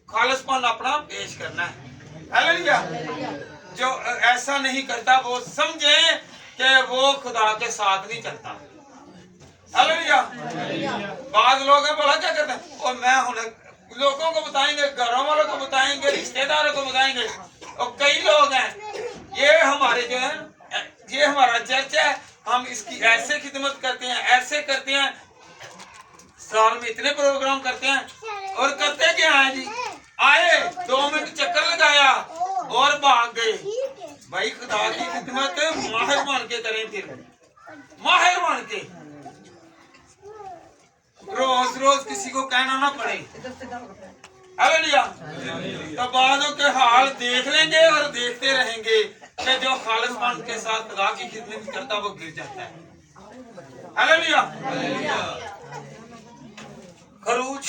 खालिसपन अपना पेश करना है। हालेलुया। जो ऐसा नहीं करता वो समझे कि वो खुदा के साथ नहीं चलता। हालेलुया। बाद लोग हैं बोला क्या करते हैं, और मैं हूं लोगों को बताएंगे, घरों वालों को बताएंगे, रिश्तेदारों को बताएंगे। और कई लोग हैं ये हमारे जो है, ये हमारा चर्च है, हम इसकी ऐसे खिदमत करते हैं, ऐसे करते हैं, साल में इतने प्रोग्राम करते हैं, और करते क्या है जी, आए 2 मिनट चक्कर लगाया और भाग गए। भाई खुदा की खिदमत माहिर बन के करें, फिर माहिर बन के, रोज रोज किसी को कहना ना पड़े। हालेलुया। तो बादों के हाल देख लेंगे और देखते रहेंगे कि जो खालिसपन के साथ खुदा की खिदमत करता वो गिर जाता है। हालेलुया। खरूज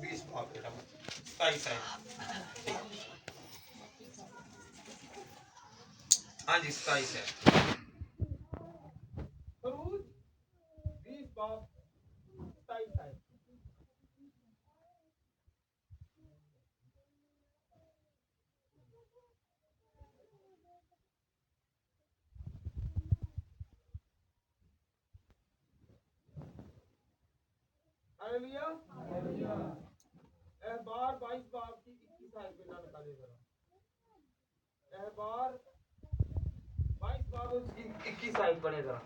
20 हाँ जी 27 है। खरूज 20:27 है। हालेलुया। एहबार 22 बाब की 21 आयत पे ना निकाले जरा। एहबार 22 बाब उसकी 21 आयत पढ़े जरा।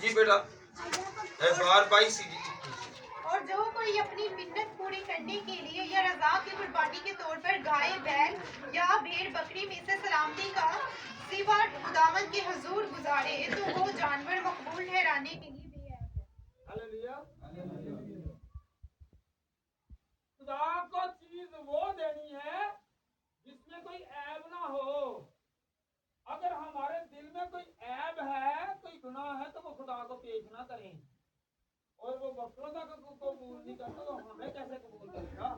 जी बेटा, एहबार 22 और जो कोई अपनी मिन्नत पूरी करने के लिए या रज़ा की कुर्बानी के तौर पर गाय, बैल या भेड़ बकरी में से सलामती का सिवा खुदावंद के हुजूर गुजारे तो वो जानवर मकबूल ठहराने के लिए बेऐब है। हालेलुया। खुदा को चीज वो देनी है जिसमें कोई ऐब ना हो। अगर हमारे दिल में कोई ऐब है, कोई गुनाह है, तो वो खुदा को पेश ना करें। और वो बकरों का कबूल नहीं करता तो हमें कैसे कबूल करेगा।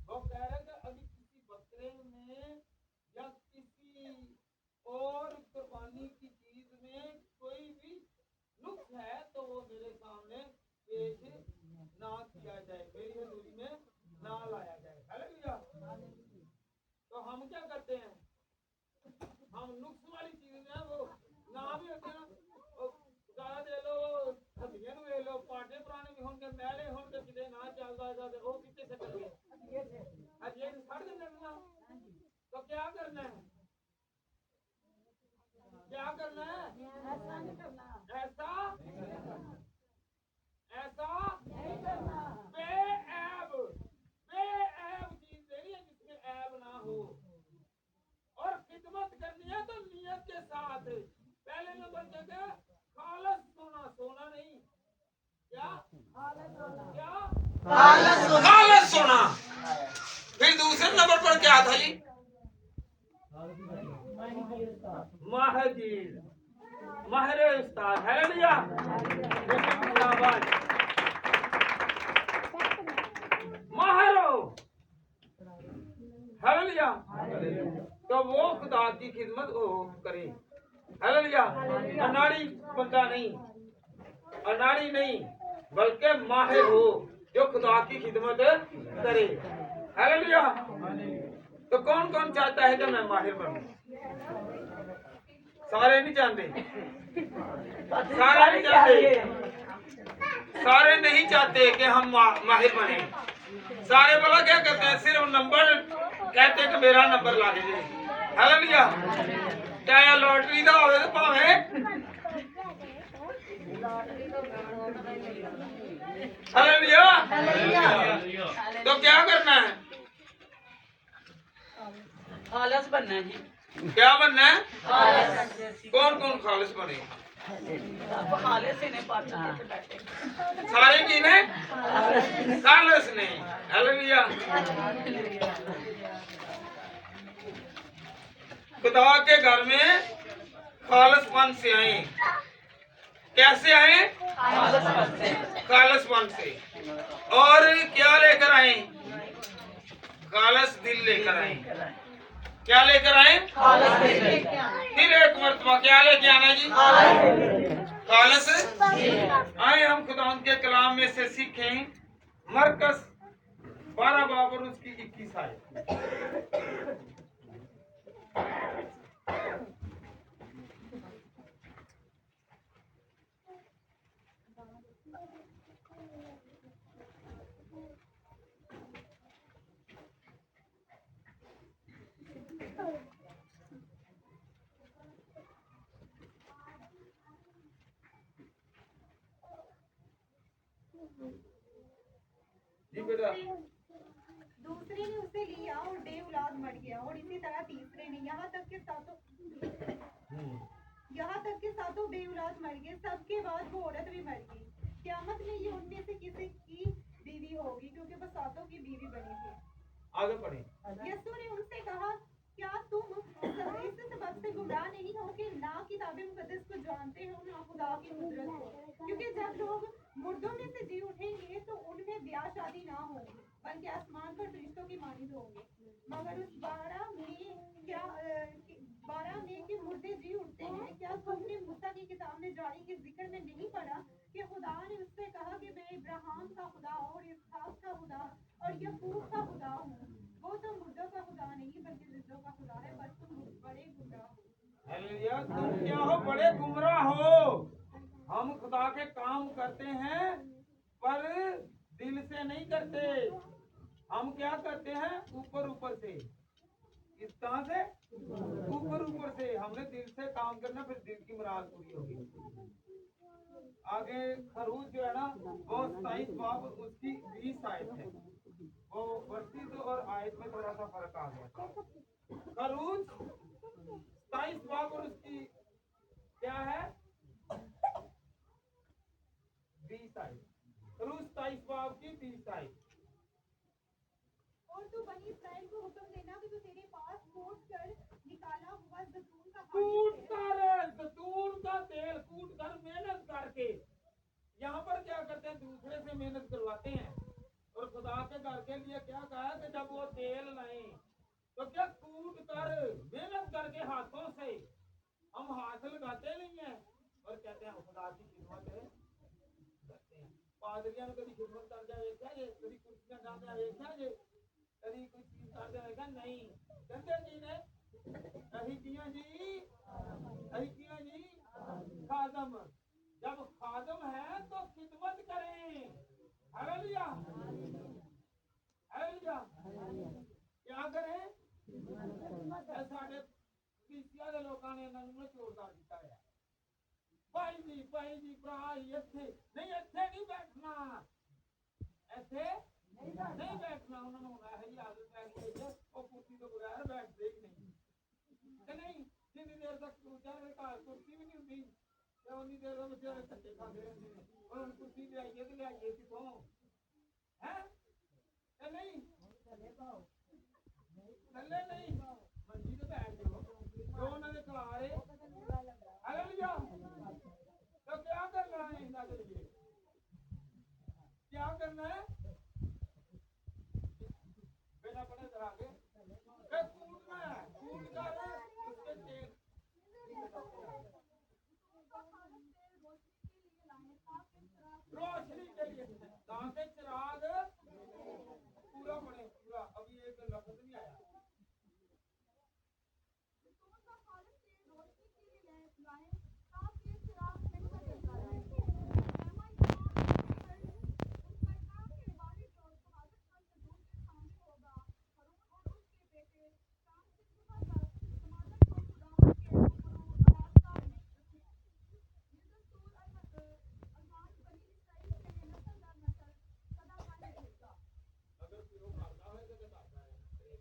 वो कह रहे कि अभी किसी बकरे में या किसी और कुर्बानी की चीज में कोई भी नुक्स है तो वो मेरे सामने पेश ना किया जाए, मेरी हजूरी में ना लाया जाए। हालेलुया। तो हम क्या करते हैं, हम नुक्स वाली चीज है वो ना भी होते हैं, गाला दे लो, हदियां ले लो, पाटे पुराने भी होंगे, मैले होंगे, किते ना चलता है वो कितने से करेंगे, हदियां छड़ देंगे ना। तो क्या करना है, क्या करना है, ऐसा नहीं करना, ऐसा नहीं करना। बेऐब चीज देनी है जिसमें ऐब ना हो, और खिदमत करनी है तो नियत के साथ। पहले नंबर जगह खालस सोना, सोना नहीं, क्या खालस सोना। फिर दूसरे नंबर पर क्या था जी, माहिर, माहिर उस्ताद। हालेलुया। माहिर हो, हालेलुया। तो वो खुदा की खिदमत वो करे। हालेलुया। अनाड़ी बंदा नहीं, अनाड़ी नहीं, बल्कि माहिर हो जो खुदा की खिदमत करे। हालेलुया। तो कौन कौन चाहता है कि मैं माहिर बनूं? सारे नहीं चाहते, सारे नहीं चाहते, सारे नहीं चाहते कि हम माहिर बने। सारे बोला क्या कहते हैं, सिर्फ नंबर कहते हैं कि मेरा नंबर ला दीजिए। हालेलुया। चाहे लॉटरी का हो तो भावे, हालेलुया। तो क्या करना है, खालस बनना है जी। क्या बनना है, कौन कौन खालिस बने, खालस ने पाता सारे की ने खालिस ने। हालेलुया। खुदा के घर में खालिसपन से आए। कैसे आए, खालिसपन से। और क्या लेकर आए, खालिस दिल लेकर आए। क्या लेकर आए? खालस लेकर आए। फिर एक मरतबा क्या लेके आना जी? खालस। आए हम खुदा के कलाम में से सीखें मरकस 12 बाब और उसकी 21 आयत। जी बेटा। दूसरे ने उसे लिया और बेऔलाद मर गया, और इसी तरह तीसरे ने, यहाँ तक के सातों बेऔलाद मर गए। सबके बाद वो औरत भी मर गई। क़यामत में ये उनमें से किसी की बीवी होगी, क्योंकि वो सातों की बीवी बनी थी। आगे पढ़े। यीशु ने उनसे कहा, क्या तुम इस सबब से गुमराह नहीं हो कि ना किताब मुकद्दस को जानते हो, ना खुदा की कुदरत को? क्योंकि जब लोग मुर्दों में से जी उठेंगे तो उनमें ब्याह शादी ना होगी, बल्कि आसमान पर फरिश्तों की मानिंद होंगे। मगर उस 12 में कि मुर्दे जी उठते हैं, क्या तुमने मूसा की किताब में जारी के जिक्र में नहीं पढ़ा कि खुदा ने उससे कहा कि मैं इब्राहिम का खुदा और इसहाक का खुदा और याकूब का खुदा हूँ। वो तो मुर्दों का खुदा नहीं बल्कि जिंदों का खुदा है, बस तुम बड़े गुमराह हो। हालेलुया। तुम क्या हो? बड़े गुमराह हो। हम खुदा के काम करते हैं पर दिल से नहीं करते। हम क्या करते हैं? ऊपर ऊपर से। इस तरह से ऊपर ऊपर से। हमने दिल से काम करना, फिर दिल की मुराद पूरी होगी। आगे खरूज जो है ना, वो 27 बाब उसकी 20 आयत है। वो वर्षित और आयत में थोड़ा सा फर्क आ गया। खरूज 27 बाब और उसकी क्या है? 20 आयत। खरूज 27 बाब की 20 आयत। और तू बनी इस्राएल को हुक्म देना कि तू तेरे पास कूट कर निकाला हुआ जैतून का कूट कर जैतून का तेल कूट कर मेहनत करके। यहाँ पर क्या करते हैं? दूसरे से मेहनत करवाते हैं। और खुदा के घर के लिए क्या कहा कि जब वो तेल लाए तो क्या कूट कर मेहनत करके हाथों से। हम हाथ लगाते नहीं है और कहते हैं खुदा की खिदमत करते हैं। पादरियां कभी खिदमत कर जाए क्या? ये कभी कुर्सियां डाल जाए क्या? ये कभी कोई चीज कर जाएगा? नहीं। कहते जी ने अही किया जी खादम। जब खादम है तो खिदमत करें। हालेलुया। हालेलुया। क्या करें? साढ़े क्रिश्चियन के लोगों ने इन्होंने जोरदार दिता है। भाई जी भरा इत्थे नहीं बैठना। ऐसे नहीं बैठना। उन्होंने होना है आदत पै गई है, वो कुर्सी तो बगैर बैठते ही नहीं। जितनी देर तक बेचारे घर कुर्सी भी नहीं होती उन्नी देर तक बेचारे धक्के खाते रहते हैं। और कुर्सी ले आइए कितों है? नहीं थल्ले नहीं मंजी तो बैठ जाओ जो उन्होंने खिलारे। हालेलुया। तो क्या करना है इनका के लिए? क्या करना है? बिना पढ़े जरा आगे कूटना है। कूट कर उसके तेल रोशनी के लिए ताकि चिराग पूरा पड़े। पूरा अभी एक लफ्ज नहीं आया। अगर कोई करता है तो करता है।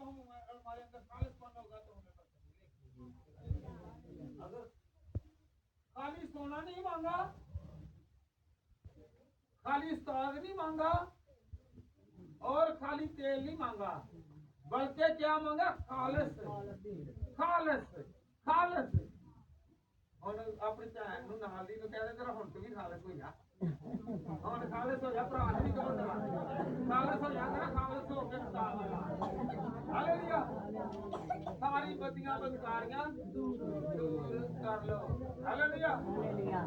जब हम हमारे अंदर खालिसपन होगा तो हमें पता चलेगा। अगर खाली सोना नहीं मांगा, खाली उस्ताद नहीं मांगा और खाली तेल नहीं मांगा, बल्कि क्या मांगा? खालिस खालिस खालिस। और अपनी भैन ਨੂੰ ਨਾਲ ਦੀ ਨੂੰ ਕਹਿੰਦੇ ਤੇਰਾ ਹੁਣ ਤੂੰ ਵੀ ਖਾਲਿਸ ਹੋ ਜਾ, ਹੁਣ ਖਾਲਿਸ ਹੋ ਜਾ, ਭਰਾ ਨੂੰ ਵੀ ਕਹੋ ਤੇਰਾ ਖਾਲਿਸ ਹੋ ਜਾ, ਤੇਰਾ ਖਾਲਿਸ ਹੋ ਕੇ ਖੁਦਾ ਵਾਲਾ। ਹਾਲੇਲੂਇਆ। ਸਾਰੀ ਬੱਤੀਆਂ ਬੰਦਕਾਰੀਆਂ ਦੂਰ ਕਰ ਲਓ। ਹਾਲੇਲੂया हालेलुया।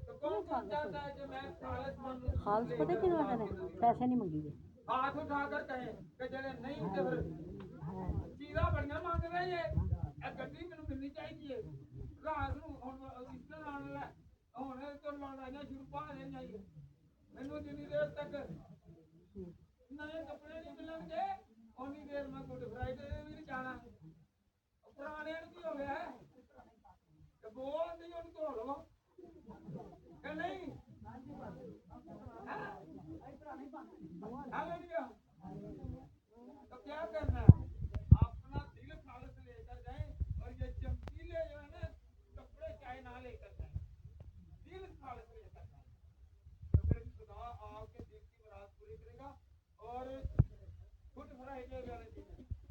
तो कौन चाहता है कि मैं खालिस बन? खालिस पता क्यों कहते हैं? पैसे नहीं मंगी। हाथ उठाकर कहे कि जेड़े नहीं ते फिर चीज़ां बड़ियां मांग रहे हैं। ए गड्डी मैनूं मिलनी चाहिए। रात नूं हुण रिश्ता लाण लै हुण तो लड़ाइयां शुरू पा देणियां। मैनूं जिन्नी देर तक नए कपड़े नहीं मिलणगे उन्नी देर मैं गुड फ्राइडे भी नहीं जाना। पुराने नूं की हो गया है कि बोल नहीं उन धो लो कि नहीं। हालेलुया। तो क्या करना है? अपना दिल खालिस लेकर जाए और ये चमकीले जो है ना कपड़े चाहे ना लेकर जाए, दिल खालिस लेकर जाए, तो फिर खुदा आपके दिल की मुराद पूरी करेगा। और गुड फ्राइडे वाले दिन,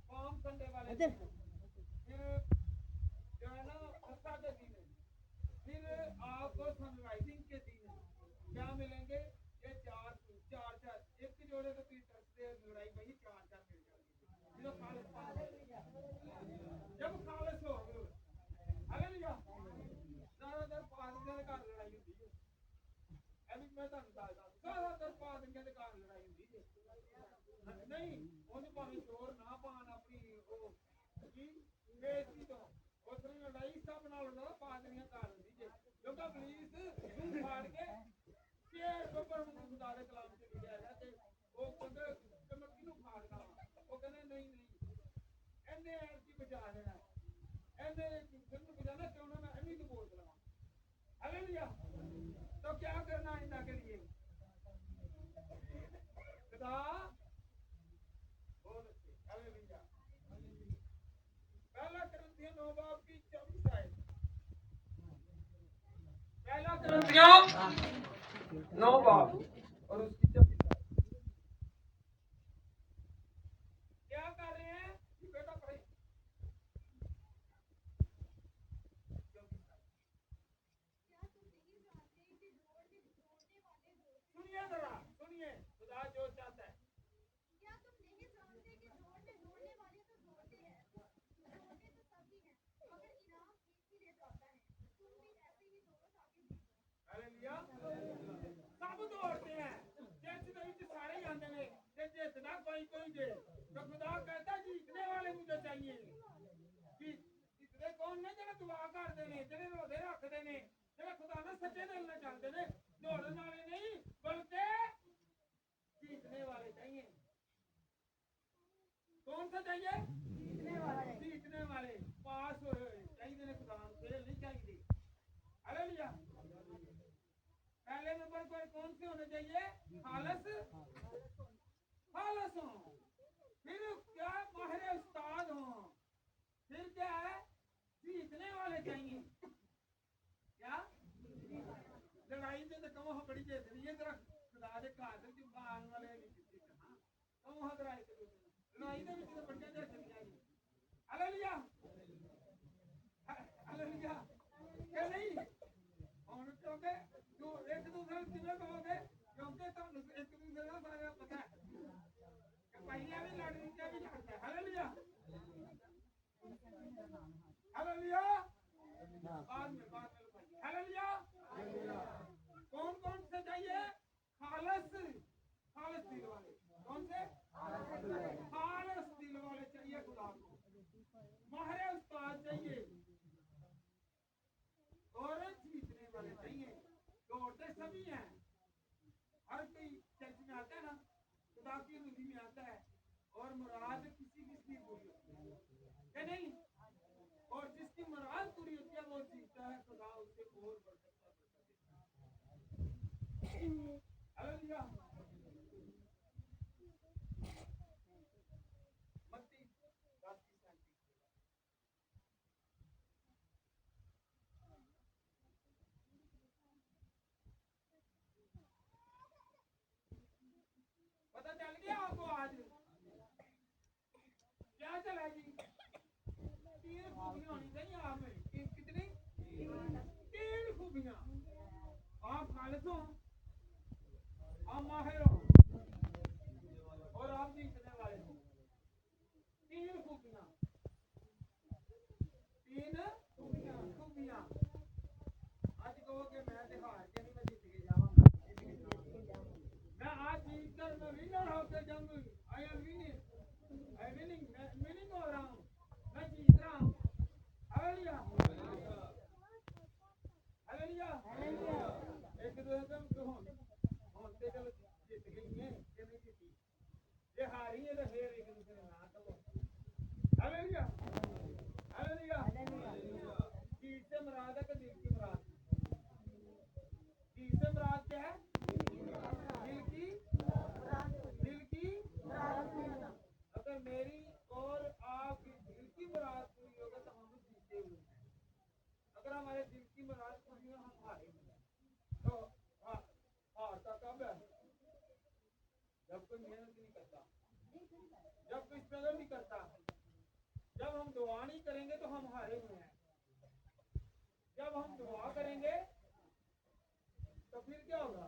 पाम संडे वाले दिन, फिर जो है ना फसा के दिन, फिर आपको सनराइजिंग के दिन क्या मिलेंगे? ये चार एक की जोड़े तो से लड़ाई वही चार मिल जाएंगे जो खालिस जब खालिस हो। हालेलुया। ज्यादातर पादरियों के घर लड़ाई होती है। अभी मैं ਤੁਹਾਨੂੰ ਦੱਸਦਾ, ज्यादातर पादरियों के घर लड़ाई होती है। नहीं ਉਹਨੂੰ ਭਾਵੇਂ ਚੋਰ ਨਾ ਪਾਣ ਆਪਣੀ ਉਹ ਕੀ ਬੇਇੱਜ਼ਤੀ ਤੋਂ ਉਧਰ ਲੜਾਈ ਸਭ ਨਾਲ ਹੁੰਦਾ ਪਾਦਰੀਆਂ ਘਰ ਹੁੰਦੀ ਹੈ। ਕਿਉਂਕਿ ਪੁਲਿਸ ਫਾੜ ਕੇ ਸ਼ੇਰ ਬੱਬਰ ਨੂੰ ਖੁਦਾ ਦੇ ਕਲਾਮ ਚ ਲਿਖਿਆ ਹੈ ਤੇ ਉਹ ਕਹਿੰਦੇ ਕਿ ਮੈਂ ਕਿਹਨੂੰ ਫਾੜਨਾ। ਉਹ ਕਹਿੰਦੇ ਨਹੀਂ ਇਹਨੇ ਐਸੀ ਬਚਾ ਦੇਣਾ, ਇਹਨੇ ਕਿਹਨੂੰ ਬਚਾਣਾ ਕਿਉਂ ਨਾ मैं इन्हीं को बोल रहा हूँ। हालेलुया। तो क्या करना है इनके लिए? खुदा बोल अच्छे। हालेलुया। पहला कुरिन्थियों 9 बाब की 24 आयत। पहला कुरिन्थियों 9 बाब और उसकी 24 आयत। क्या कर रहे हैं? बेटा पढ़े। सुनिए जरा, सुनिए खुदा जो चाहता है। क्या तुम नहीं जानते कि दौड़ने वाले तो दौड़ते हैं, दौड़ते तो सभी हैं, मगर इनाम एक ही ले जाता है। तुम भी ऐसे ही दौड़ो ताकि जीतो। हालेलुया। सब दौड़ते हैं, जिस में सारे ही आते हैं, कि जितना कोई दे। तो खुदा कहता है जीतने वाले मुझे चाहिए। कि जीतने कौन ने? जेड़े दुआ करते हैं, जेड़े रोजे रखते हैं, जेड़े खुदा ने सच्चे दिल नाल चलते हैं। दौड़ने वाले नहीं बल्कि जीतने वाले चाहिए। कौन सा चाहिए? जीतने वाले पास चाहिए ने खुदा को, फेल नहीं चाहिए। हालेलुया। पहले नंबर पर कौन से होने चाहिए? खालिस खालिस हो। फिर क्या? माहिर उस्ताद हो। फिर क्या है? जीतने वाले चाहिए। क्या? लड़ाई में तो कम बड़ी जीत रही है। तेरा खुदा के घर से आने वाले कम लड़ाई लड़ाई के तो बड़िया जीत रही। हालेलुया। हालेलुया। क्या नहीं? और क्योंकि जो एक दूसरे किमें कहोगे? क्योंकि तुम एक दूसरे का सारा पता है कि पहले भी लड़ रही है, भी लड़ता है। हालेलुया। हालेलुया। बाद में हालेलुया। कौन कौन से चाहिए? खालिस दिल वाले। कौन से? खालिस दिल वाले चाहिए खुदा को। माहिर उस्ताद चाहिए और जीतने वाले चाहिए। दौड़ते सभी हैं, हर कोई चर्च में आता है ना, खुदा की नदी में आता है और मुराद किसी की पूरी होती है नहीं। और जिसकी मुराद पूरी होती है वो जीतता है। खुदा उससे और बढ़ता देता है। हालेलुया। तीन खूबियां, आप खालिद हो, आप माहिर हो और आप जीतने वाले हो। तीन खूबियां, तीन खूबियां। आज कहोगे मैं तो हार के नहीं, मैं जीत के जाऊंगा। मैं आज जीत कर मैं विनर होकर जाऊंगी। I am winning, I winning, मैं विनिंग हो रहा हूँ, मैं जीत रहा हूँ। Hallelujah, hallelujah. एक दो एकदम होते गल जीत गई है कि नहीं जीती। ये हारी है तो फिर एक दूसरे ना कहो। Hallelujah, hallelujah. जीत से मुराद है कि दिल की मुराद? जीत से मुराद क्या है? दिल की अगर मेरी और आपकी दिल की मुराद पूरी होगा तो हम जीते हुए हैं। अगर हमारे दिल की मुराद पूरी हो हम हारे हुए हैं। तो हारता कब है? जब कोई मेहनत नहीं करता, जब कोई स्ट्रगल नहीं करता, जब हम दुआ नहीं करेंगे तो हम हारे हुए हैं। जब हम दुआ करेंगे तो फिर क्या होगा?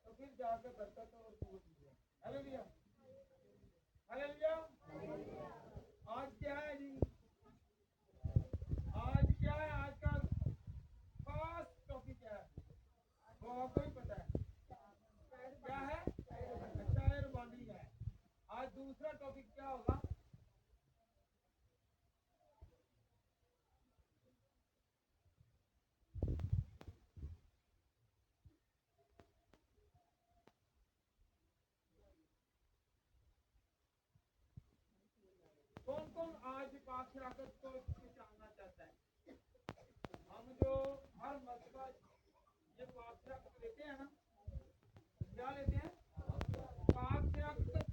तो फिर जाकर बरकत और कुव्वत मिलेगी। Hallelujah, hallelujah. आज क्या है जी? आज क्या है? आज का खास टॉपिक क्या है? वो आपको ही पता है क्या है? शायर बानी है। आज दूसरा टॉपिक क्या होगा? कौन कौन आज पाक शराकत को पहचानना चाहता है? हम जो हर मरतबा ये पाक शराकत लेते हैं ना, क्या लेते हैं? पाक शराकत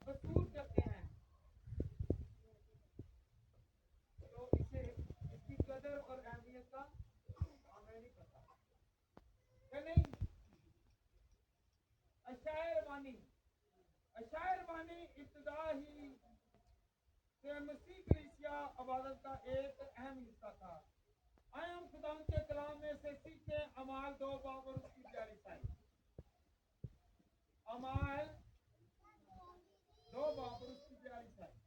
वसूल करते हैं। तो इसे इसकी कदर और अहमियत का हमें नहीं पता क्या नहीं? अशायर बानी, अशायर बानी इब्तिदा ही से मसीह कलीसिया इबादत का एक अहम हिस्सा था। आए हम खुदा के कलाम में से सीखे अमाल 2 बाब और उसकी 42 आयत। अमाल 2 बाब और उसकी 42 आयत।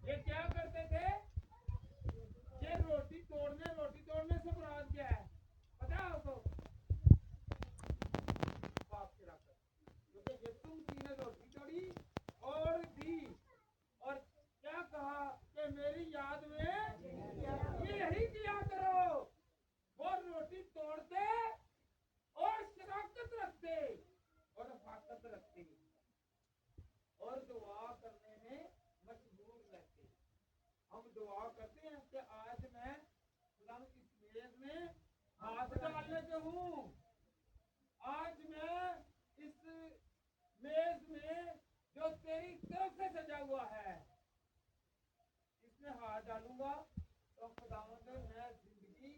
ये क्या करते थे? ये रोटी तोड़ने से मुराद क्या है पता है आपको? पाप से रखकर, क्योंकि यीशु मसीह ने रोटी तोड़ी और दी और क्या कहा कि मेरी याद में यही किया करो। वो रोटी तोड़ते और शराकत रखते और रफाकत रखते और दुआ करने में मशगूल रहते। हम दुआ करते हैं कि आज मैं खुदा की मेज में हाथ डालने के हूँ। आज मैं इस मेज में जो तेरी तरफ से सजा हुआ है इसमें हाथ डालूंगा तो खुदावंद मैं जिंदगी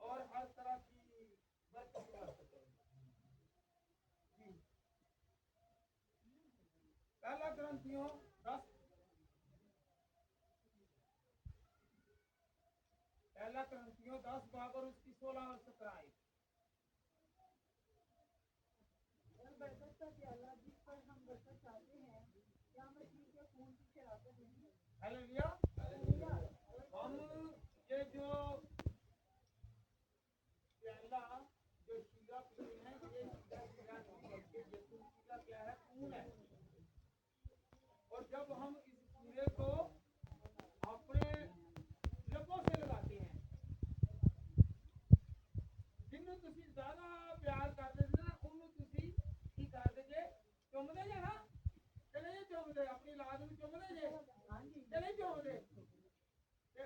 और हर तरह की बरकत प्राप्त करूंगा। पहला ग्रंथियों 10 पहला ग्रंथियों 10 बाब और उसकी 16 और 17 आयत। बरकत का प्याला जिस पर हम बरकत चाहते हैं, क्या मसीह के खून की शराकत नहीं? हालेलुया। हम ये जो प्याला जो शीरा पीते हैं ये शीरा नहीं बल्कि यीशु मसीह का क्या है? खून है। और जब हम इस शीरे को अपने लबों से लगाते हैं, जिन्हों तुसी ज्यादा प्यार करते थे ना उन्होंने तुसी की करते जे चुमदे जे ना कि नहीं चुमदे? अपनी लाद में चुमदे जे कि नहीं चुमदे? ते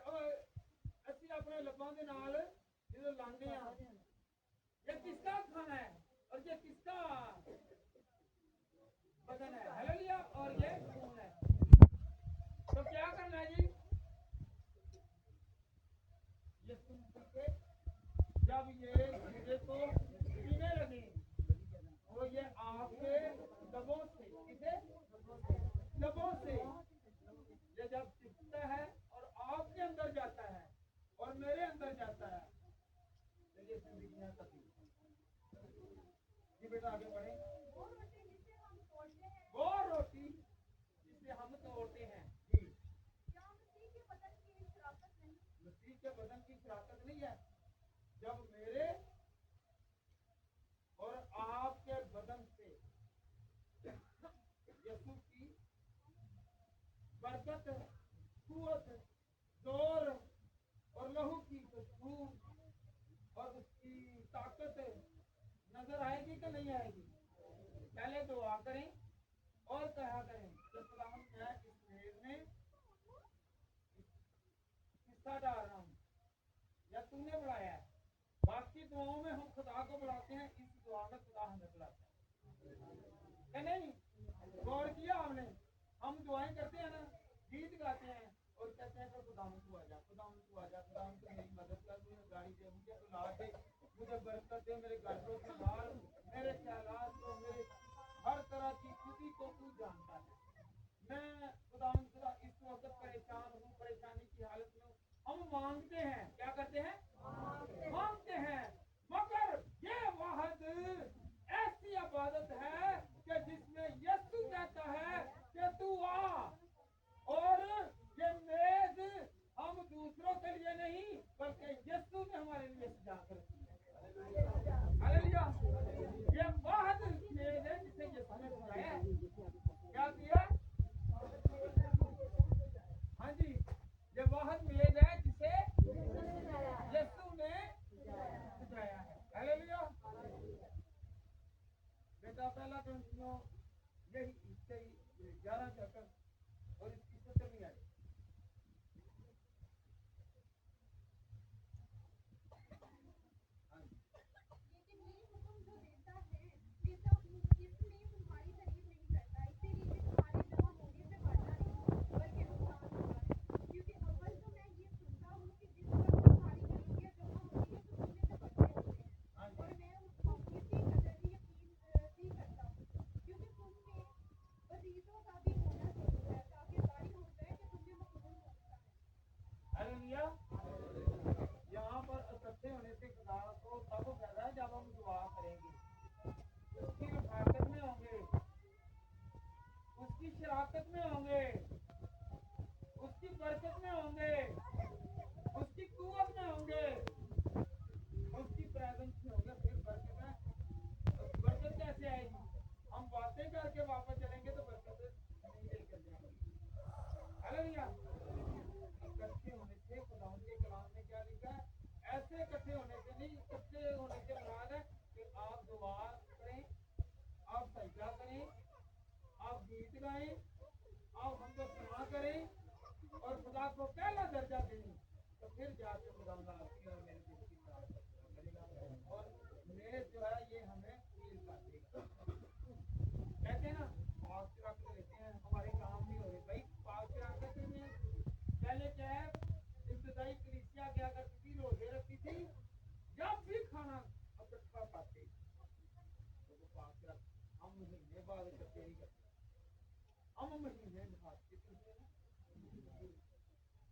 ਅਸੀਂ ਆਪਣੇ ਲੱਭਾਂ ਦੇ ਨਾਲ ਜਦੋਂ ਲਾਉਂਦੇ ਆ ये किसका खाना है और ये किसका बदन है, हालेलुया, और ये खून है। तो क्या करना है जी? ये सुन के जब ये हीरे को पीने लगे तो ये आपके लबों से, किसे लबों से ये जब चिपकता है और आपके अंदर जाता है और मेरे अंदर जाता है तो ये जिंदगियां कटी। जी बेटा आगे बढ़े। वो रोटी जिसे हम तोड़ते हैं, वो रोटी जिसे हम तोड़ते हैं जी, क्या मसीह के बदन की शराकत नहीं? मसीह के बदन की शराकत नहीं है। जब मेरे और आपके बदन से यीशु की बरकत, कुव्वत, जोर और लहू की खुशबू और उसकी ताकत नजर आएगी कि नहीं आएगी? पहले दुआ करें और कहा करें कि खुदावंद मैं इस मेज में हिस्सा डाल रहा हूँ या तूने बुलाया है। बाकी दुआओं में हम खुदा को बुलाते हैं, इस दुआ में खुदा हमें बुलाता है नहीं? गौर किया हमने? हम दुआएं करते हैं ना, गीत गाते हैं और कहते हैं कि खुदा तू आ जा, खुदा तू आ जा, खुदा तू मेरी मदद कर, मुझे गाड़ी दे, मुझे औलाद दे, मुझे बरकत दे, मेरे घर को संभाल, मेरे ख्यालात को, मेरे हर तरह की खुदी को तू जानता है। मैं खुदा इस वक्त परेशान हूँ, परेशानी की हालत में हूँ। हम मांगते हैं, क्या करते हैं? मांगते हैं। मगर ये वाहद ऐसी इबादत है कि जिसमें यीशु कहता है कि तू आ, और ये मेज हम दूसरों के लिए नहीं बल्कि यीशु ने हमारे लिए सजा कर रखी है। हालेलुया। ये वाहद मेज है जिसे यीशु ने सजाया है। क्या किया? हाँ जी, ये वाहद मेज है जिसे यीशु ने सजाया है। हालेलुया। बेटा पहला ग्रंथियों यही इससे 11 चैप्टर और इसकी 17वीं आयत। लेकिन ये हुक्म जो देता है, इसमें तुम्हारी तारीफ नहीं करता, इसीलिए तुम्हारे जमा होने से बढ़ना नहीं बल्कि नुकसान होता है। क्योंकि अव्वल तो मैं ये सुनता हूँ कि जिस वक्त तुम्हारी कलीसिया जमा होती है तो तुमने से बढ़ते होते हैं, और मैं इसी कदर यकीन भी करता हूँ, क्योंकि तुम में वजीफों का भी होना जरूर है, ताकि जाहिर हो जाए कि तुम्हें मकबूल होता है। हालेलुया। यहाँ पर इकट्ठे होने से खुदा को तब फायदा है जब हम दुआ करेंगे, उसकी रफाकत में होंगे, उसकी शराकत में होंगे, उसकी बरकत में होंगे, उसकी कुव्वत में होंगे, उसकी प्रेजेंस में होंगे। फिर बरकत है। बरकत कैसे आएगी? हम बातें करके वापस चलेंगे तो बरकत नहीं लेकर जाएंगे। हालेलुया। इकट्ठे होने से खुदावंद के कलाम में क्या लिखा है? ऐसे इकट्ठे होने से नहीं, इकट्ठे होने से मुराद है कि आप दुआ करें, आप सजदा करें, आप गीत गाएं, आप हमको सुना करें और खुदा को पहला दर्जा दें, तो फिर जाके खुदावंद आपकी और मेरे दिल की तारीफ करेगा और मेरे जो है ये हमें फील कर देगा। कहते हैं ना पाक रख लेते हैं, हमारे काम नहीं हो रहे भाई। पाक रख में पहले क्या है, इब्तदाई कलीसिया क्या करती थी? रोजे रखती थी। जब भी खाना इकट्ठा खाते तो वो पाक रख, हम महीने बाद इकट्ठे नहीं करते, हम महीने खाते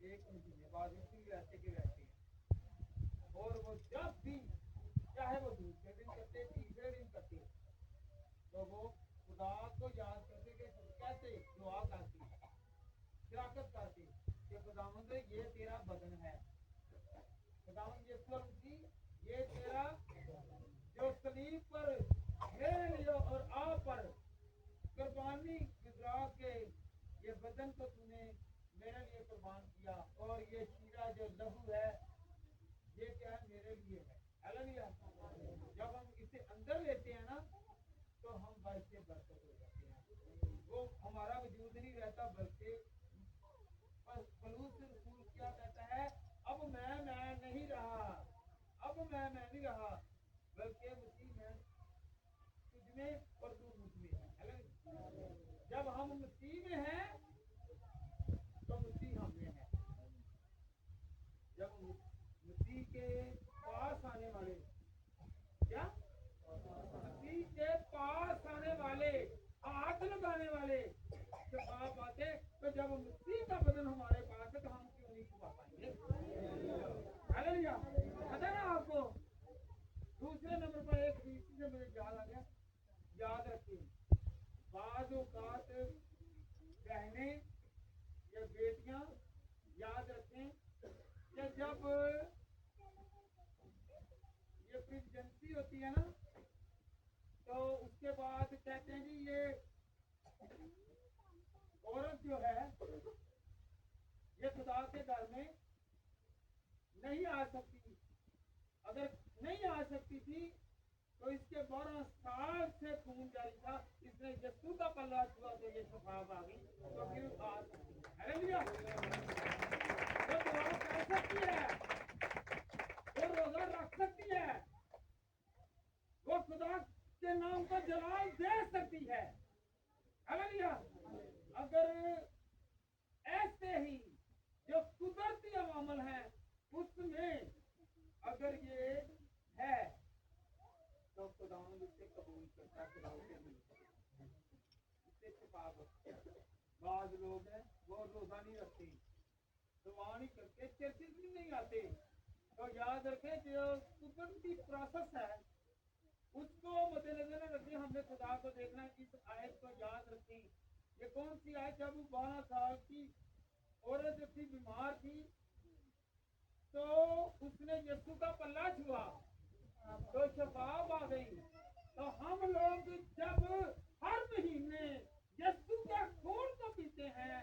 एक महीने बाद इसी वैसे के वैसे हैं। और वो जब भी चाहे वो दूसरे दिन करते, तीसरे दिन करते, तो वो खुदा को याद करते कि कैसे दुआ करती, शराकत करती कि खुदावंद ये तेरा बदन है, खुदावंद यीशु मसीह ये तेरा जो सलीब पर मेरे लिए और आप पर कुर्बानी गुजरा के ये बदन को तूने मेरे लिए कुर्बान किया, और ये शीरा जो लहू है ये क्या है? मेरे लिए है। हालेलुया। जब हम इसे अंदर लेते हैं ना तो हम वैसे बरकत हो जाते हैं। वो हमारा वजूद नहीं रहता बल्कि पलूस रसूल क्या कहता है? अब मैं नहीं रहा, अब मैं नहीं रहा बल्कि मसीह मैं तुझ में और तू मुझ में है। हालेलुया। जब मसीह का बदन हमारे पास है तो हम क्यों नहीं छुपा पाएंगे? हालेलुया। पता है ना आपको? दूसरे नंबर पर एक रीति से मुझे याद आ गया, याद रखिए, बाद औकात बहनें या बेटियां याद रखें कि जब ये प्रेगनेंसी होती है ना, तो उसके बाद कहते हैं जी ये औरत जो है ये खुदा के घर में नहीं आ सकती। अगर नहीं आ सकती थी तो इसके 12 साल से खून जारी था, इसने यीशु का पल्ला छुआ तो ये शफाफ आ गई, तो फिर आ सकती है। हालेलुया। वो दुआ कर सकती है, वो रोजा रख सकती है, वो खुदा के नाम को जलाल दे सकती है। हालेलुया। अगर ऐसे ही जो कुदरती अवामल है उसमें अगर ये है तो खुदावंद उसे कबूल करता है, इससे शिफाफ होती है। बाद लोग हैं वो रोजा नहीं रखते, दुआ नहीं करते, चर्चिस भी नहीं आते, तो याद रखें जो कुदरती प्रोसेस है उसको मद्देनजर रखें। हमने खुदा को देखना है। इस आयत को याद रखें। ये कौन सी आयत? जब 12 साल की औरत जब थी, बीमार थी, तो उसने यीशु का पल्ला छुआ तो शफाफ आ गई। तो हम लोग जब हर महीने यीशु के खून को पीते हैं,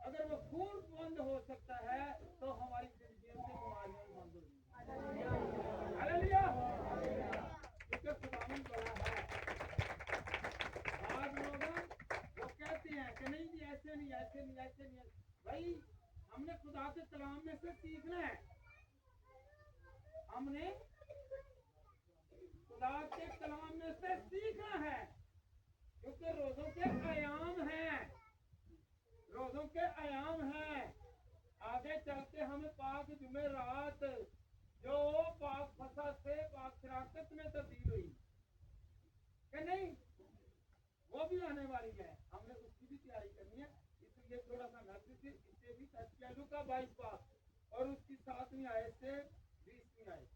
अगर वो खून बंद हो सकता है तो हमारी जिंदगी से बीमारियां बंद हो। हालेलुया। इसका खुदावंद बड़ा है। आज लोग वो कहते हैं कि नहीं जी ऐसे नहीं, ऐसे नहीं, ऐसे नहीं। भाई हमने खुदा के कलाम में से सीखना है, हमने खुदा के कलाम में से सीखना है, क्योंकि रोजों के आयाम हैं, रोजों के आयाम हैं। आगे चल के हमें पाक जुमेरात जो पाक फसा से पाक शराकत में तब्दील हुई कि नहीं, वो भी आने वाली है, हमने उसकी भी तैयारी करनी है। इसलिए थोड़ा सा नजदीक इससे भी चालू का 22 पाक और उसकी 7वीं आयत से 20वीं आयत।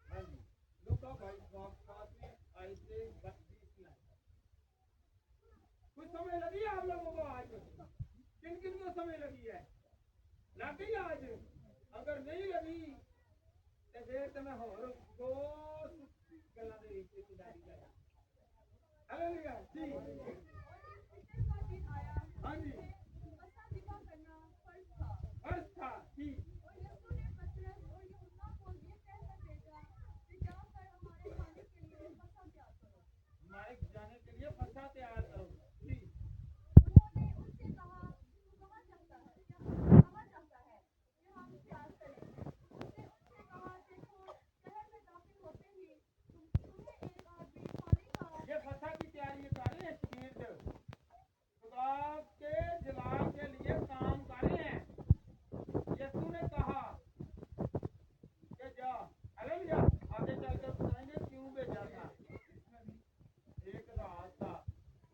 हाँ जी, लूका 22 पाक 7वीं आयत से 20वीं आयत। कुछ समय लगी है आप लोगों को आज? किन किन को समय लगी है? लग गई आज? अगर नहीं लगी तो फिर तो मैं और बहुत गल्ला दे रही थी दादी का। हालेलुया जी। हाँ जी, फर्ज था जी। हमारे जाने के लिए फसा तैयार करो जी। ये फसा की तैयारी कर रहे हैं, शकीर खुदा के जलाल के लिए काम कर रहे हैं। यीशु ने कहा कि जा। हालेलुया। आगे चलकर बताएंगे क्यों भेजा था। इसमें भी एक राज था,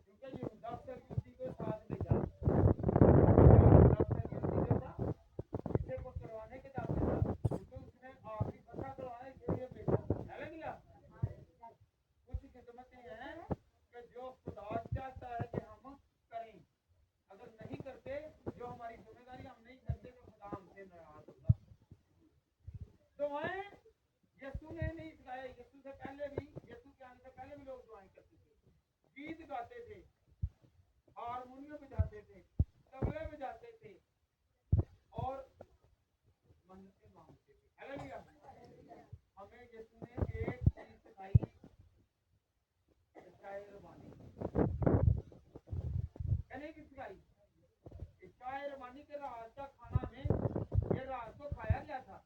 क्योंकि यहूदा सल्यूसी को साथ भेजा। यहूदा सल्यूसी जो था इसे को करवाने के चाहते था, क्योंकि उसने आखिरी फसा करवाने के लिए भेजा। हालेलुया। कुछ खिदमतें हैं कि जो खुदा चाहता है कि हम करें, अगर नहीं करते, जो हमारी जिम्मेदारी हम नहीं करते तो खुदा हमसे नाराज होगा। दुआएं यीशु ने नहीं सिखाया। यीशु से पहले भी, यीशु के आने से पहले भी लोग दुआएं करते थे, गीत गाते थे, हारमोनियम बजाते थे, तबले बजाते थे और मन्नतें मांगते थे। हालेलुया। हमें यीशु ने एक चीज सिखाई, शायरबानी। कहने की सिखाई शायरबानी के रात का खाना में ये रात को खाया गया था।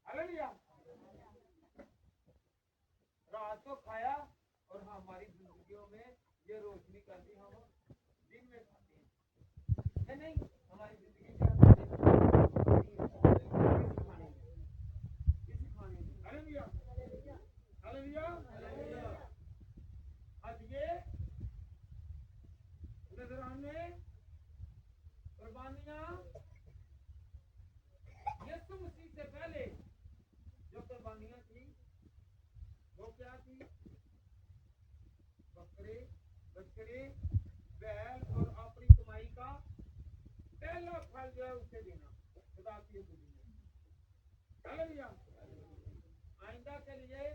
हालेलुया। रात को खाया और हमारी जिंदगियों में ये रोशनी कर दी, हम दिन में खाते हैं कि नहीं। हमारी जिंदगी क्या इसी खाने में। हालेलुया। हालेलुया। अब ये कुर्बानियां यीशु मसीह से पहले जो कुर्बानियां थी वो क्या थी? बकरे, बछड़े, बैल और अपनी कमाई का पहला फल जो है उसे देना खुदा की हुजूरी में। हालेलुया। आइंदा के लिए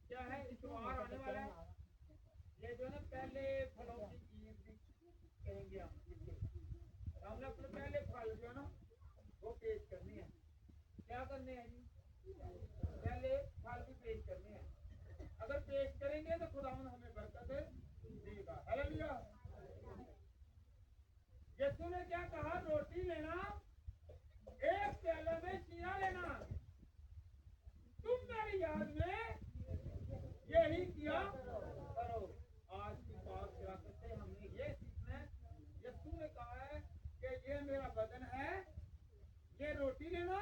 क्या है, इतवार आने वाला है, ये जो है ना पहले फलों की ईद भी कहेंगे हम इसे। हमने अपने पहले फल जो है ना वो पेश करने हैं। क्या करने हैं जी? पहले फल भी पेश करने हैं। अगर पेश करेंगे तो खुदावन हमें बरकत देगा। हालेलुया। यीशु ने क्या कहा? रोटी लेना, एक प्याले में शीरा लेना, तुम मेरी याद में यही किया करो। आज की बात विरासत से हमने ये सीखना है, यीशु ने कहा है कि ये मेरा बदन है, ये रोटी लेना।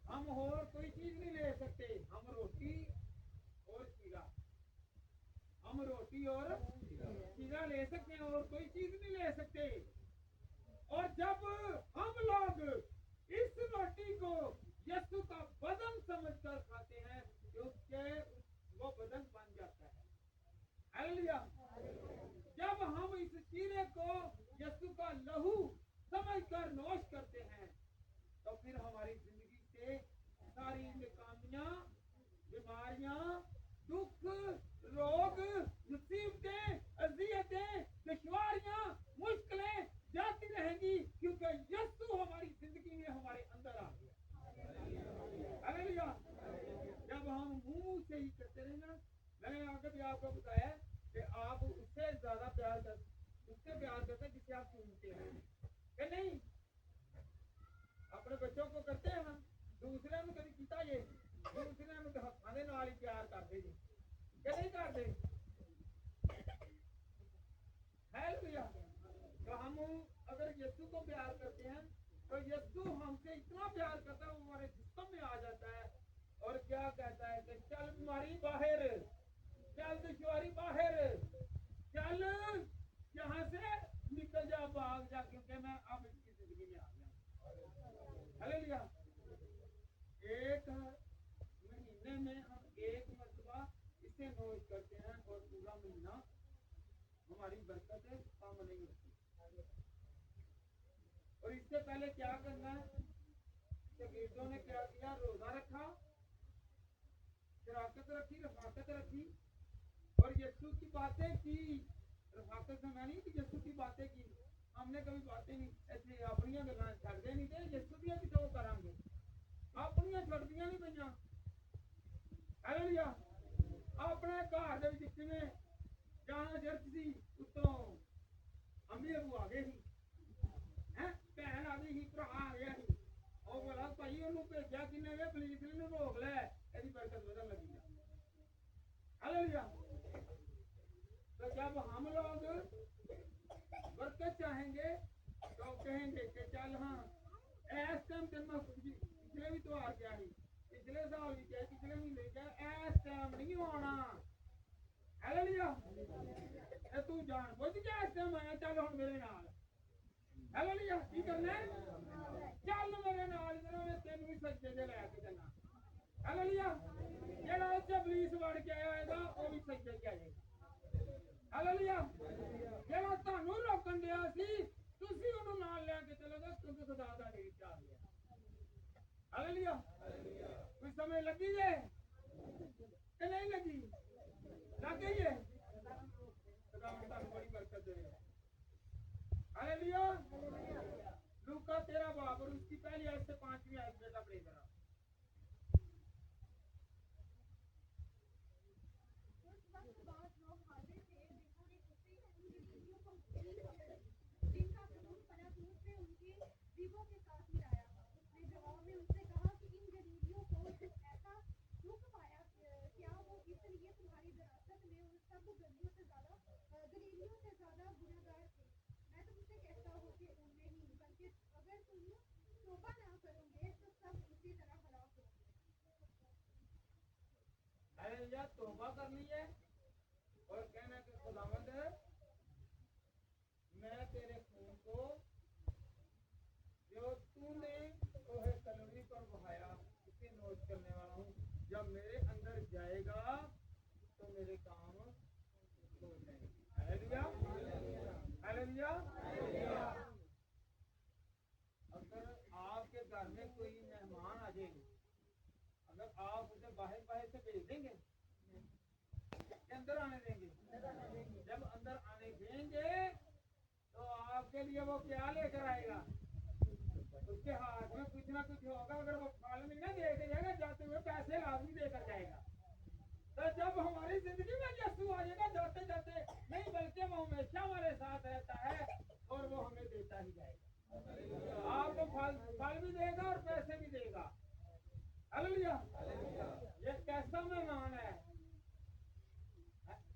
हम और कोई चीज नहीं ले सकते, हम रोटी और शीरा, हम रोटी और शीरा ले सकते हैं और कोई चीज नहीं ले सकते। और जब हम लोग इस रोटी को यीशु का बदन समझकर खाते हैं तो उसके वो बदन बन जाता है। हालेलुया। जब हम इस शीरे को यीशु का लहू समझकर नोश करते हैं तो फिर हमारी जिंदगी से सारी नाकामियां, बीमारियां, दुख, रोग, मुसीबतें, अजियतें, दुश्वारियां, मुश्किलें जाती रहेंगी, क्योंकि यीशु हमारी जिंदगी में हमारे अंदर आ गया। हालेलुया। जब हम मुंह से ही करते रहेंगे, मैंने आगे भी आपको बताया कि आप उससे ज्यादा प्यार कर, उससे प्यार करते हैं जिससे आप सुनते हैं कि नहीं? अपने बच्चों को करते हैं हम, दूसरे में कभी किया ये, दूसरे में खाने नाल ही प्यार करते जी कि नहीं करते? हालेलुया। तो हम अगर यीशु को प्यार करते हैं तो यीशु हमसे इतना प्यार करता है, वो हमारे जिस्म में आ जाता है और क्या कहता है कि चल बीमारी बाहर, चल दुश्वारी बाहर, चल यहाँ से निकल जा, भाग जा, क्योंकि मैं अब इसकी जिंदगी में आ गया। हालेलुया। एक महीने में हम एक मरतबा इसे नोश करते हैं और पूरा महीना हमारी बरकत कम नहीं होती। और इससे पहले क्या करना है? शगीर्दों ने क्या किया? रोजा रखा, शराकत रखी, रफाकत रखी और यीशु की बातें की। रफाकत से मैं नहीं कि यीशु की बातें की, हमने कभी बातें नहीं ऐसे अपनी गल्लां छड्डदे नहीं थे, यीशु दी भी तो करांगे, अपनी छड्डदियां नहीं पईयां। हालेलुया। अपने घर दे विच किवें जाना चर्च दी, उत्तों अम्मी अबू आ गए ही हैं, भैन आ गई ही, भरा आ गया ही, और बोला भाई ओनू भेजा किन्ने वे, पुलिस ने रोक लै, एदी बरकत बदन लगी है। हालेलुया। तो जब हम लोग बरकत चाहेंगे तो कहेंगे कि चल हाँ ऐस टाइम तेरे पिछले भी त्योहार क्या ही, पिछले साल भी क्या, पिछले महीने क्या, ऐस टाइम नहीं आना। हालेलुया। तू जान बुझ के ऐस टाइम आया, चल हुण मेरे नाल। हालेलुया। की करना है? चल मेरे नाल, मैं तेन भी सज्जे दे लैके चलना। हालेलुया। जेड़ा उत्थे पुलिस वड़ के आया होएगा वो भी सज्जे के आ जाएगा। हालेलुया। जेड़ा तुहानू रोकन दिया सी तुसी ओनू नाल लैके चलोगे, क्योंकि खुदा दा डेट आ गया। हालेलुया। कोई समय लगी है कि नहीं लगी? लग गई है। खुदा तुहानू बड़ी बरकत देवे। हालेलुया। लूका 13 बाब और उसकी पहली आयत से 5वीं आयत बेटा प्रे करा। उस वक्त बाद लोग हाजिर थे जिन्होंने उसे उन गरीबियों को जिनका खून फनातूर से उनके जीवों के साथ मिलाया। उसने जवाब में उनसे कहा कि इन गरीबियों को ऐसा दुख पाया, क्या वो इसलिए तुम्हारी विरासत में उन सब गरीबियों से ज्यादा गुनहगार थे? मैं तुमसे कहता हूँ कि उनमें नहीं, बल्कि अगर तुम तौबा ना करोगे तो सब उसी तरह हलाक होंगे। हालेलुया। तौबा कर ली है और कहना कि खुदावंद मैं तेरे खून को जब मेरे अंदर जाएगा तो मेरे काम हो जाएंगे। Hallelujah, hallelujah. अगर आपके घर में कोई मेहमान आ जाए, अगर आप उसे बाहर बाहर से भेज देंगे, अंदर आने देंगे? जब अंदर आने देंगे तो आपके लिए वो क्या लेकर आएगा? उसके हाथ में कुछ ना कुछ होगा। अगर वो फल में नहीं देकर जाएगा, जाते हुए पैसे लाजमी देकर जाएगा। तो जब हमारी जिंदगी में यीशु आएगा जाते जाते नहीं, बल्कि वो हमेशा हमारे साथ रहता है और वो हमें देता ही जाएगा। आपको फल भी देगा और पैसे भी देगा। हालेलुया। ये कैसा मेहमान है?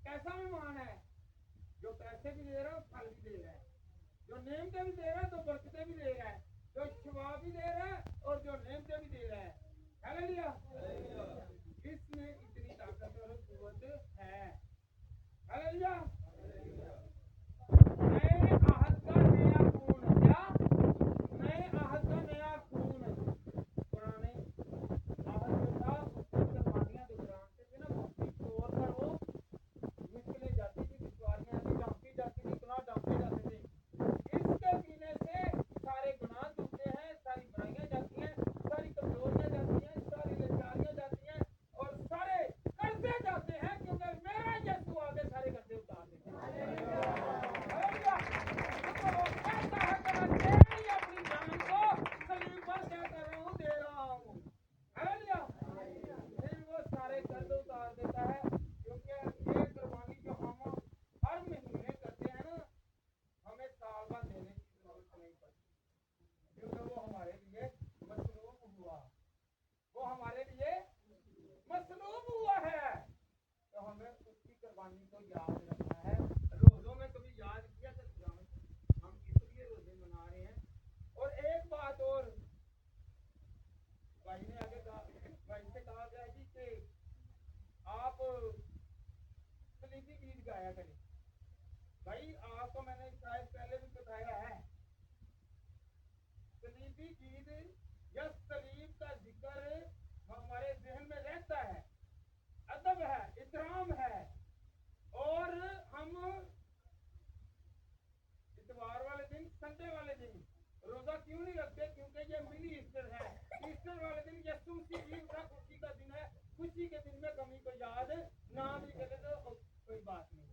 कैसा मेहमान है? जो पैसे भी दे रहा है, फल भी दे रहा है, जो नेमते भी दे रहा है, तो बरकतें भी दे रहा है, जो शिफा भी दे रहा है और जो नेमते भी दे रहा है। हालेलुया। इसमें इतनी ताकत और कुव्वत है। हालेलुया। नए आहद का नया खून, क्या? नए आहद का नया खून। पुराने आहद में था, उसकी कुर्बानियां दुखराते थे ना, उसकी तौर पर वो मुश्किलें जाती थी, दुश्वारियां थी, डांपी जाती थी, गुनाह डांपे जाते थे। इसके पीने से सारे गुनाह धुलते हैं, सारी बुराइयां जाती हैं, सारी कमजोरियां जाती हैं, सारी लाचारियां जाती हैं और सारे कर्जे जाते हैं, क्योंकि मेरा यीशु आगे सारे कर्जे उतार देते हैं। हालेलुया। तो वो कहता है कि मैं तेरी अपनी जान को सलीब पर क्या कर रहा हूँ? दे रहा हूँ। हालेलुया। फिर वो सारे कर्ज उतार देता है, क्योंकि ये कुर्बानी जो हम हर महीने करते हैं ना, हमें साल भर देने की जरूरत नहीं पड़ती, क्योंकि वो हमारे लिए मसलूब हुआ, वो हमारे लिए मसलूब हुआ है। तो हमें उसकी कुर्बानी को याद रखना है। रोजों में कभी याद किया कि हम इसलिए रोजे मना रहे हैं। और एक बात और भाई ने आगे कहा, भाई से कहा गया जी कि आप सलीबी गीत गाया करें। भाई आपको मैंने शायद पहले भी बताया है, सलीबी गीत या सलीब का जिक्र हमारे जहन में रहता है, अदब है, इकराम है। और हम इतवार वाले दिन, संडे वाले दिन रोजा क्यों नहीं रखते? क्योंकि ये मिनी ईस्टर है। ईस्टर वाले दिन यीशु मसीह जी उठा, खुशी का दिन है। खुशी के दिन में कमी को याद ना भी करे तो कोई बात नहीं।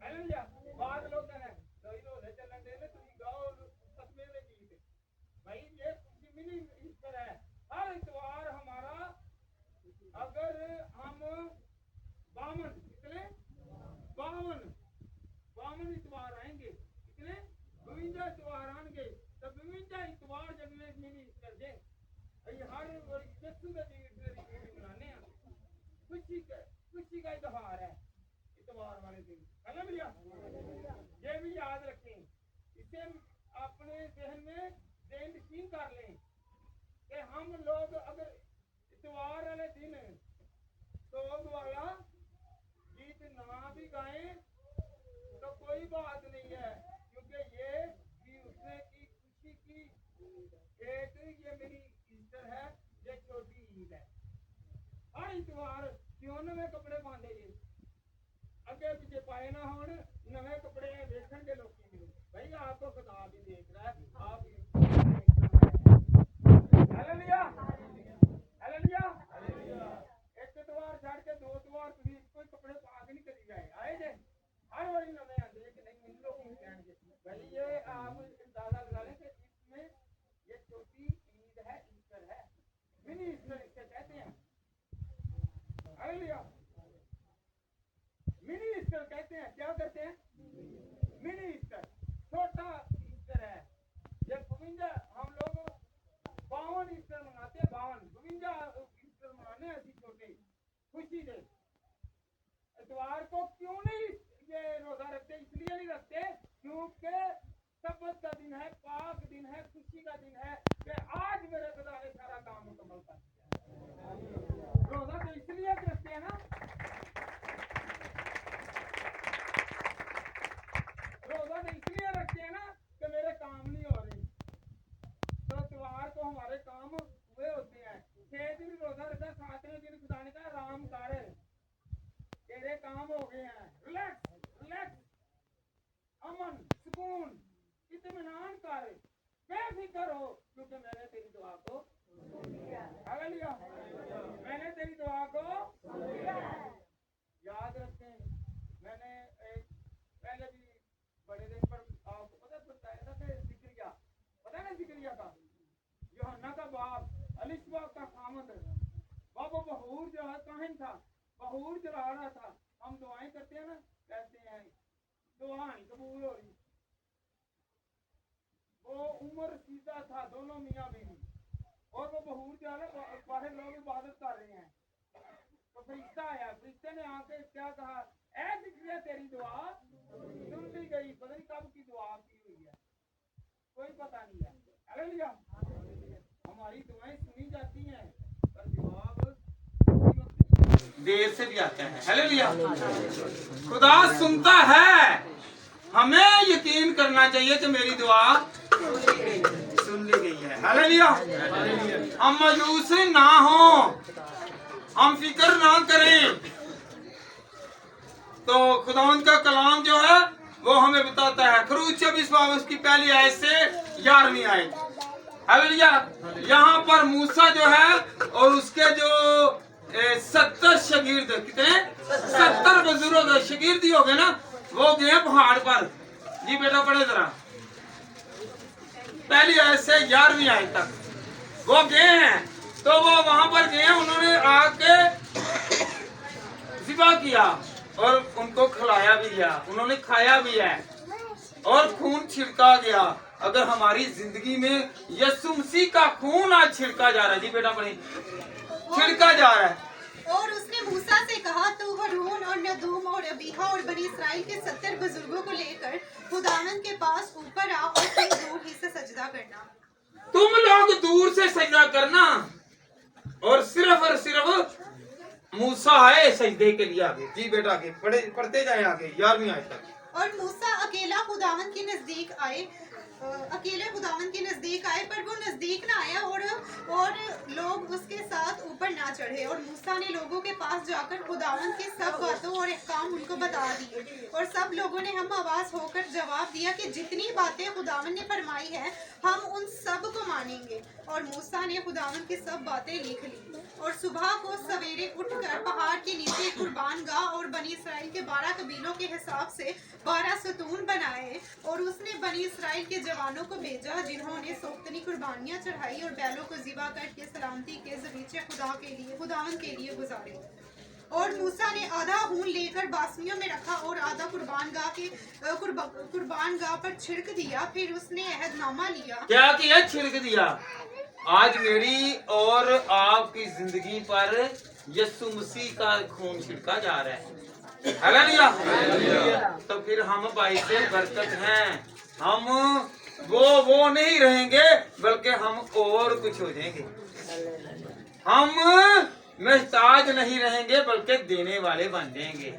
हालेलुया। बाद लोग कहते हैं दही रोजे चलन दे ले, तुम गाओ तस्मे में गीत। भाई ये खुशी मिनी ईस्टर है। हर इतवार हमारा, अगर हम 52 कितने 52 इतवार आएंगे, कितने 52 इतवार आएंगे, तो 52 इतवार जब मिनी ईस्टर दे हर यीशु का दिन मनाने हैं। खुशी का इतवार है इतवार वाले दिन। हालेलुया। ये भी याद रखें, इसे अपने जहन में नशीन कर लें कि हम लोग अगर इतवार वाले दिन सोग वाला गीत ना भी गाएं तो कोई बात नहीं है, क्योंकि ये भी उसने की खुशी की एक, ये मेरी ईस्टर है, ये छोटी ईद है। हर इतवार क्यों नवे कपड़े बांधे जी, अगे पीछे पाए ना हो, नवे कपड़े देखने के लोग मिले। भाई आपको खुदा भी देख रहा है, आप हालेलुया, हालेलुया। एक इतवार छाड़ के 2 इतवार कोई कपड़े पा के नहीं करी जाए आए जे हर बारी नवे आते हैं कि नहीं, मिल लोग कहेंगे। भाई ये आप अंदाजा लगा लें कि इसमें ये छोटी ईद है, ईस्टर है, मिनी ईस्टर इसे कहते हैं। हालेलुया। मिनी ईस्टर कहते हैं। क्या कहते हैं? मिनी ईस्टर, छोटा ईस्टर है। ये 52 हम लोग 52 ईस्टर मनाते हैं, 52 ईस्टर मनाने ऐसी छोटे खुशी से। इतवार को क्यों नहीं ये रोजा रखते? इसलिए नहीं रखते क्योंकि सब्बत का दिन है, पाक दिन है, खुशी का दिन है कि आज मेरे खुदा ने सारा काम मुकम्मल कर दिया। रोजा तो इसलिए रखते हैं ना, रोजा तो इसलिए रखते हैं ना कि मेरे काम नहीं हो रहे। तो इतवार को हमारे काम हुए होते हैं। 6 दिन रोजा रखा, 7वें दिन खुदा बेफिक्र हो, क्योंकि मैंने तेरी दुआ को हालेलुया, मैंने तेरी दुआ को याद रखें। मैंने एक पहले भी बड़े दिन पर आपको पता बताया था कि जिक्रिया, पता है ना जिक्रिया का, यूहन्ना का बाप, अलिशबाब का खामद, बाबा बहूर जो है काहिन था, बहूर जला रहा था। हम दुआएं करते हैं ना, कहते हैं दुआ नहीं कबूल हो रही। वो उम्र सीधा था, दोनों मियाँ बीवी, और वो बहूर जो है बाहर लोग इबादत कर रहे हैं। तो फरिश्ता आया, फरिश्ते ने आके क्या कहा, ऐ जिक्रिया तेरी दुआ सुन ली गई। पता नहीं कब की दुआ की हुई है, कोई पता नहीं है। हालेलुया, हमारी दुआएं सुनी जाती हैं पर जवाब देर से भी आते हैं। हालेलुया, खुदा सुनता है। हमें यकीन करना चाहिए कि मेरी दुआ सुन ली गई है। हालेलुया, हम मायूस ना हो, हम फिक्र ना करें। तो खुदावंद का कलाम जो है वो हमें बताता है, खरूज 26 बाब उसकी पहली आयत से 11वीं आयत। हालेलुया, यहाँ पर मूसा जो है और उसके जो 70 शागिर्द, कितने 70 बुजुर्ग शागिर्दी हो गए ना, वो गए पहाड़ पर। जी बेटा पढ़े जरा, पहली आयत से 11वीं आयत तक वो गए हैं। तो वो वहां पर गए, उन्होंने आके ज़िबा किया और उनको खिलाया भी गया, उन्होंने खाया भी है और खून छिड़का गया। अगर हमारी जिंदगी में यीशु मसीह का खून आज छिड़का जा रहा है, जी बेटा पढ़े, छिड़का जा रहा है। और उसने मूसा से कहा, तू हारून और नदूम और अबीहा और बनी इस्राएल के 70 बुजुर्गों को लेकर खुदावंद के पास ऊपर आ और तुम दूर ही से सजदा करना। तुम लोग दूर से सजदा करना, और सिर्फ मूसा है सजदे के लिए आगे। जी बेटा आगे पढ़ते जाए आगे 11वीं आयत तक। और मूसा अकेला खुदावंद के नजदीक आए, पर वो नजदीक ना आया और लोग उसके साथ ऊपर ना चढ़े। और मूसा ने लोगों के पास जाकर खुदावंद की सब बातों और अहकाम उनको बता दिए। और सब लोगों ने हम आवाज होकर जवाब दिया कि जितनी बातें खुदावंद ने फरमाई है हम उन सब को मानेंगे। और मूसा ने खुदावंद की सब बातें लिख ली। और सुबह को सवेरे उठकर पहाड़ के नीचे कुर्बान गाह और बनी इसराइल के 12 कबीलों के हिसाब से 12 सतून बनाए। और उसने बनी इसराइल के जवानों को भेजा, जिन्होंने सोख्तनी कुर्बानियां चढ़ाई और बैलों को ज़िबा करके सलामती के ज़रीचे खुदावंद के लिए गुजारे। और मूसा ने आधा ऊन लेकर बासनियों में रखा और आधा कुर्बान गाह पर छिड़क दिया। फिर उसने अहदनामा लिया। क्या किया? छिड़क दिया। आज मेरी और आपकी जिंदगी पर यीशु मसीह का खून छिड़का जा रहा है। हालेलुया। तो फिर हम बाइसे बरकत हैं, हम वो नहीं रहेंगे, बल्कि हम और कुछ हो जाएंगे। हम मोहताज नहीं रहेंगे, बल्कि देने वाले बन जाएंगे।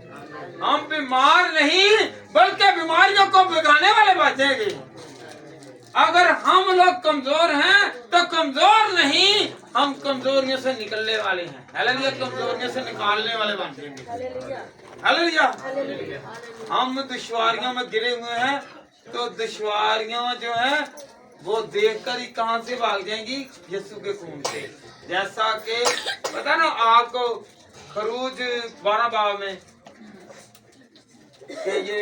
हम बीमार नहीं, बल्कि बीमारियों को भगाने वाले बन जाएंगे। अगर हम लोग कमजोर हैं तो कमजोर नहीं, हम कमजोरियों से निकलने वाले हैं। हालेलुया, कमजोरियों से निकालने वाले बन जाएंगे। हालेलुया। हम दुश्वारियों में गिरे हुए हैं, तो दुश्वारियां जो है वो देखकर ही कहां से भाग जाएंगी? यीशु के खून से। जैसा कि पता ना आपको खरूज 12 बाब में कि ये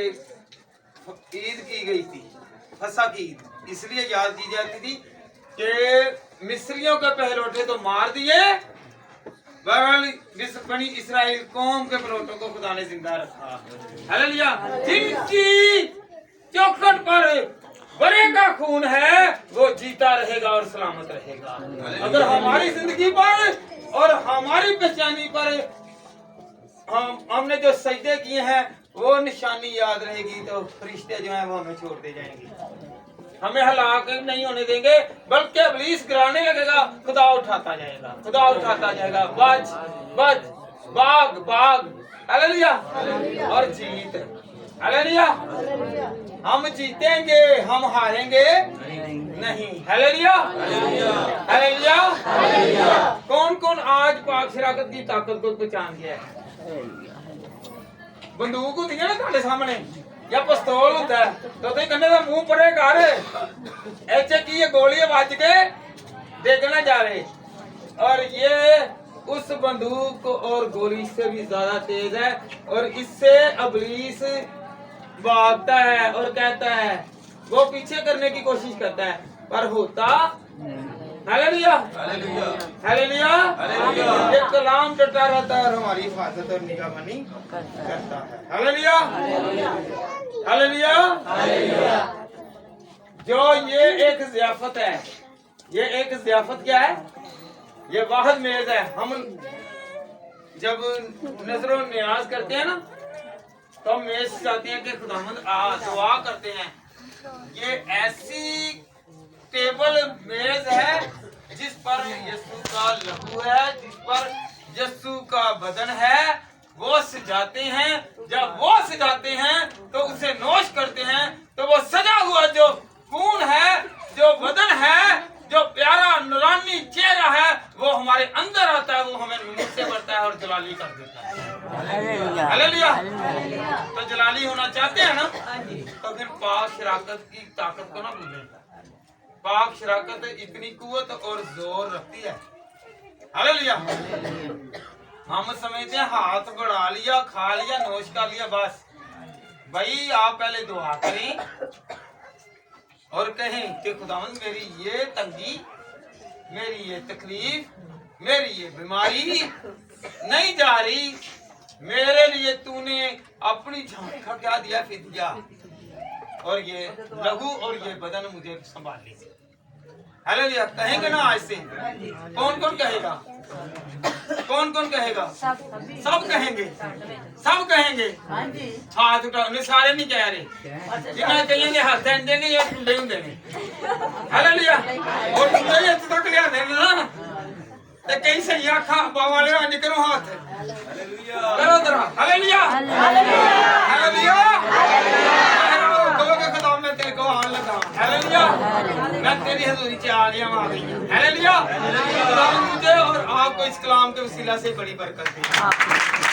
ईद की गई थी, फसह की ईद इसलिए याद की जाती थी कि मिस्रियों के पहलौठे तो मार दिए, बनी इसराइल कौम के पहलौठों को खुदा ने जिंदा रखा। हालेलुया। जिनकी चौखट पर बड़े का खून है वो जीता रहेगा और सलामत रहेगा। अगर हमारी जिंदगी पर और हमारी पहचानी पर हमने जो सजदे किए हैं वो निशानी याद रहेगी, तो फरिश्ते जो हैं वो हमें छोड़ते जाएंगे, हमें हलाक नहीं होने देंगे, बल्कि इब्लीस गिराने लगेगा, खुदा उठाता जाएगा, खुदा उठाता जाएगा। बच बच, भाग भाग। हालेलुया। और जीत। हालेलुया। हम जीतेंगे, हम हारेंगे नहीं। हालेलुया। हालेलुया। कौन कौन आज पाक शराकत की ताकत को पहचान गया है? बंदूक होती है ना तुम्हारे सामने, या पिस्तौल होता है तो कहने का मुंह परे कर ऐसे की ये गोली बज के देखना जा रहे और ये उस बंदूक और गोली से भी ज्यादा तेज है और इससे इब्लीस भागता है और कहता है वो पीछे करने की कोशिश करता है पर होता हालेलुया हालेलुया ये कलाम डटा रहता है और हमारी हिफाजत और निगरानी करता है हालेलुया हालेलुया जो ये एक ज़ियाफत है ये एक ज़ियाफत क्या है ये वाहद मेज है हम जब नजरो नियाज करते हैं ना तो हम मेज चाहते हैं कि खुदावंद दुआ करते हैं ये ऐसी टेबल मेज है जिस पर यीशु का लहू है जिस पर यीशु का बदन है वो सजाते हैं जब वो सजाते हैं तो उसे नोश करते हैं तो वो सजा हुआ जो खून है जो बदन है जो प्यारा नूरानी चेहरा है वो हमारे अंदर आता है वो हमें नूर से भरता है और जलाली कर देता है हालेलुया तो जलाली होना चाहते हैं ना तो फिर पाक शराकत की ताकत को ना भूलें पाक शराकत इतनी कुव्वत और जोर रखती है हालेलुया हम समझते हैं हाथ बढ़ा लिया खा लिया नोश कर लिया बस भाई आप पहले दुआ करें और कहें कि खुदावंद मेरी ये तंगी मेरी ये तकलीफ मेरी ये बीमारी नहीं जा रही मेरे लिए तूने अपनी जान का क्या दिया फिदिया और ये लहू और ये बदन मुझे संभाल लीजिए हालेलुया कहेंगे ना आज से कौन कौन कहेगा सब कहेंगे हाथ उठाओ सारे नहीं कह रहे जिन्हें कहेंगे हाथ देंगे ये टुंडे होंगे हालेलुया और टुंडे ही इत्थे तक लिया देने ना ते कई सही आखा बावाले आज करो हाथ करो जरा हालेलुया हालेलुया कहोगे खुदा मैं तेरे को आन लगा हालेलुया मैं तेरी हजूरी से आ गया आ गई हालेलुया खुदा मुझे और आपको इस कलाम के वसीला से बड़ी बरकत दे